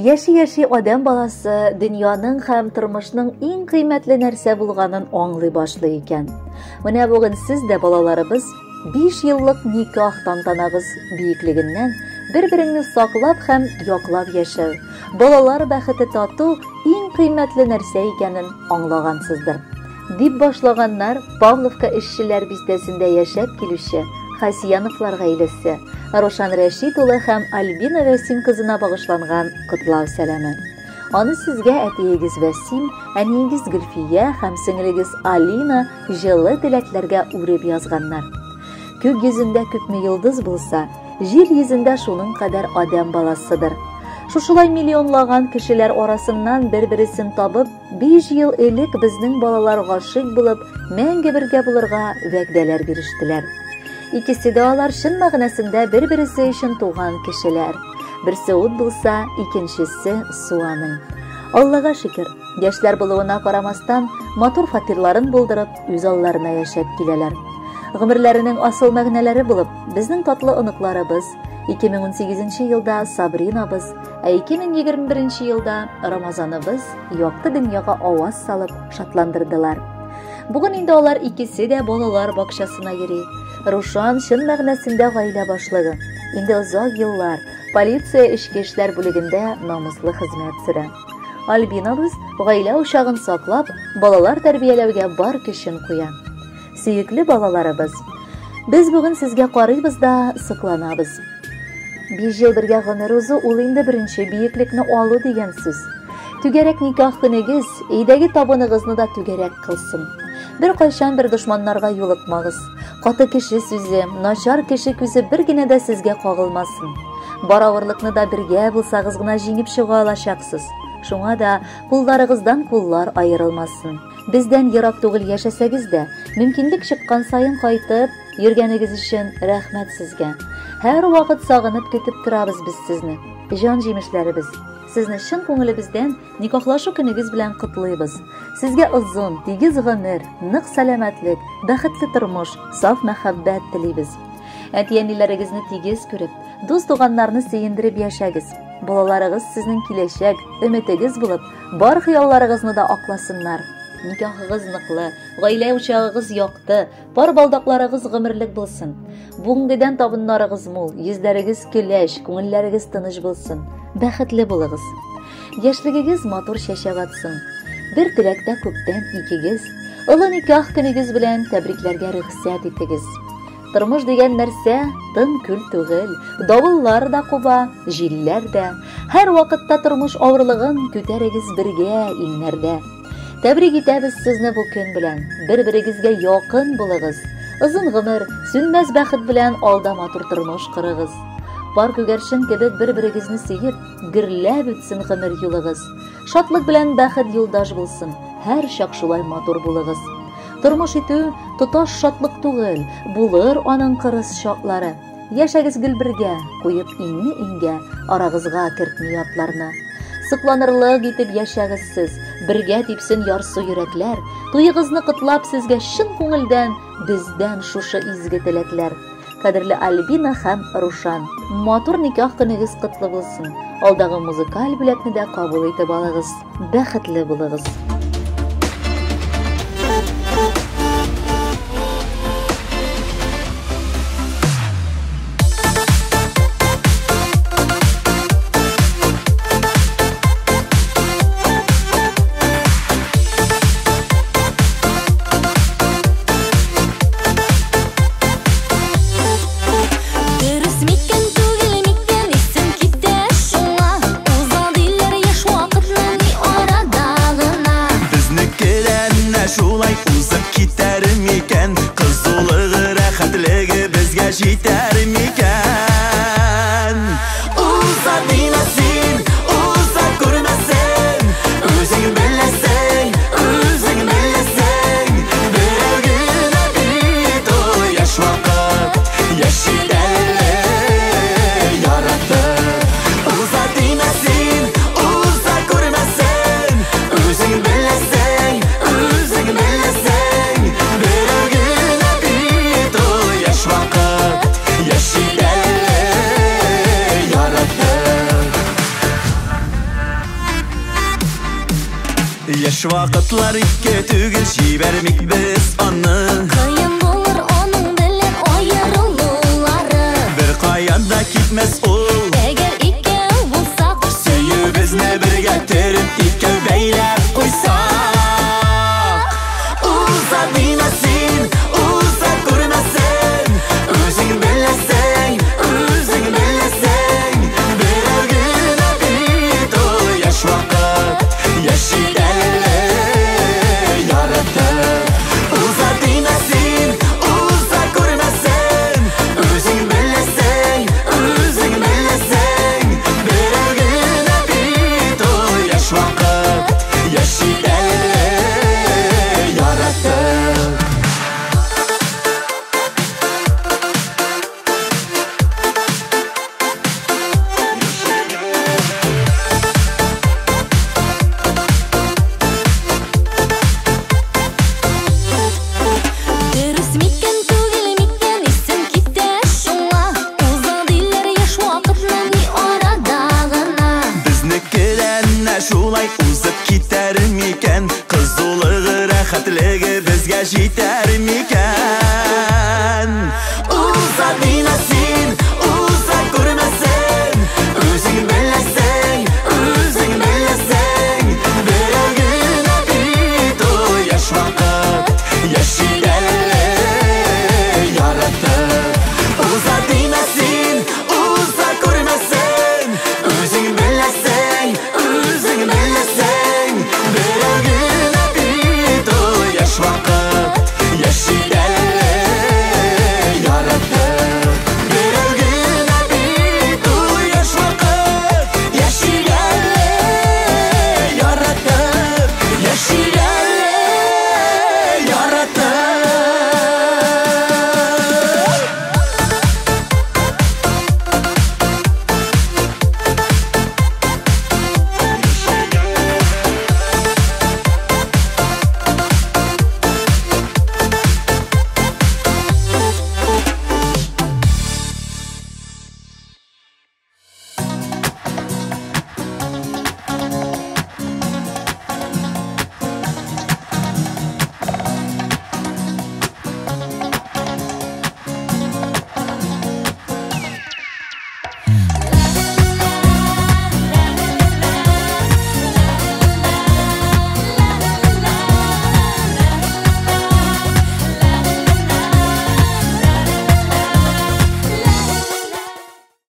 Яши адам баласы дөньяның һәм тормышның иң кыйммәтле нәрсә булганын аңлый башлый икән. Менә бүген сез дә балаларыбыз 5 еллык никах тантанабыз бийеклегеннән бер-береңне саклап һәм яклап яшәү, балалар бәхете тату иң кыйммәтле нәрсә икәнен аңлагансыздыр. Дип башлаганнар Павловка эшчеләр бистәсендә яшәп килүче Хасияновлар гаиләсе, Рошан Рәшит улы һәм Альбина Вәсим кызына багышланган котлау сәламе. Аны сезгә әтиегез Вәсим, әниегез Гөлфия һәм сеңлегез Алина җылы теләкләргә үреп язганнар. Күк йөзендә күпме йолдыз булса, җир йөзендә шуның кадәр адам баласыдыр. Шушылай миллионлаган кешеләр арасыннан бер-берсен табып, 5 ел элек безнең балалар гашыйк булып, мәңге бергә булырга вәгъдәләр бирештеләр. Икесе дә алар шын мәгънәсендә бер-берсе өчен туган кешеләр. Берсе ут булса, икенчесе суаның. Аллага шөкер, яшьләр булуына карамастан, матур фатирларын булдырып, үз алларына яшәп киләләр. Гомерләренең асыл мәгънәләре булып, безнең татлы оныкларыбыз 2018 елда Сабринабыз, 2021 елда Рамазаныбыз якты дөньяга аваз салып шатландырдылар. Бүген инде алар икесе дә балалар бакчасына йөри. Рушан шын мәгънәсендә гаилә башлыгы. Инде озак еллар полиция эчке эшләр бүлегендә намуслы хезмәт сөрә. Альбинабыз гаилә учагын саклап, балалар тәрбияләүгә бар көчен куя. Сөекле балаларыбыз, без бүген сезгә карыйбыз да сыкланабыз. 5 ел бергә гомер узу ул инде беренче биеклекне алу дигән сүз. Түгәрәк никах көнегез, өйдәге табыныгызны да түгәрәк кылсын. Бер кайчан бер дошманнарга юлыкмагыз. Каты кеше сүзе, начар кеше күзе бер генә дә сезгә кагылмасын. Бар авырлыкны да бергә булсагыз гына җиңеп чыга алачаксыз. Шуңа да кулларыгыздан куллар аерылмасын. Бездән ерак түгел яшәсәгез дә, мөмкинлек чыккан саен кайтып йөргәнегез өчен рәхмәт сезгә. Һәр вакыт сагынып көтеп торабыз без сезне. Җан җимешләребез. Сезне шын күңелебездән никахлашу көнегез белән котлыйбыз. Сезгә озын, тигез гомер, нык сәламәтлек, бәхетле тормыш, саф мәхәббәт телибез. Әти-әниләрегезне тигез күреп, дус-туганнарны сөендереп яшәгез. Балаларыгыз сезнең киләчәк өметегез булып, бар хыялларыгызны да акласыннар. Никахыгыз ныклы, гаилә учагыгыз якты, бар балдакларыгыз гомерлек булсын. Бүгенгедән табыннарыгыз мул, йөзләрегез көләч, күңелләрегез тыныч булсын. Бәхетле булыгыз. Яшьлегегез матур чәчәк атсын. Бер теләктә күптән икегез, олы никах көнегез белән тәбрикләргә рөхсәт итегез. Тормыш дигән нәрсә тын күл түгел, давыллар да куба, җилләр дә. Һәр вакытта тормыш авырлыгын күтәрегез бергә иңнәрдә. Тәбрик итәбез сезне бу көн белән. Бер-берегезгә якын булыгыз. Озын гомер, сүнмәс бәхет белән алда матур тормыш кырыгыз. Бар күгәрчен кебек бер-берегезне сөеп, гөрләп үтсен гомер юлыгыз. Шатлык белән бәхет юлдаш булсын. Һәр чак шулай матур булыгыз. Тормыш итү тоташ шатлык түгел, булыр аның кырыс шатлары. Яшәгез гел бергә, куеп иңне иңгә, арагызга кертми атларны. Сыкланырлык итеп яшәгез сез, бергә типсен ярсу йөрәкләр. Туйыгызны котлап сезгә шын күңелдән бездән шушы изге теләкләр. Кадерле Альбина һәм Рушан, матур никах көнегез котлы булсын. Алдагы музыкаль бүләкне дә кабул итеп алыгыз. Бәхетле булыгыз. Uzan diller yaş vakitlerini orada Яш вакытлар икке түгел, җибәрмик без аны. Кыен булыр аның белән аерылулары. Бер каяда китмәс ул. Әгәр икәү булсак, Сөюбезне бергә тереп, икәү бәйләп куйсак. Уза дина син, уза күрмәсен. Үзең беләсең, үзең беләсең. Берәр генә бит ул яшь вакыт, яши әле яратып. Уза дина син, уза күрмәсен. Үзең беләсең, үзең беләсең. Берәр генә бит ул яшь вакыт, яши әле яратып. дөрес микән түгел микән исем китә шуңа. Уза диләр яшь вакытның ни арада гына. Безнекеләр шулай уза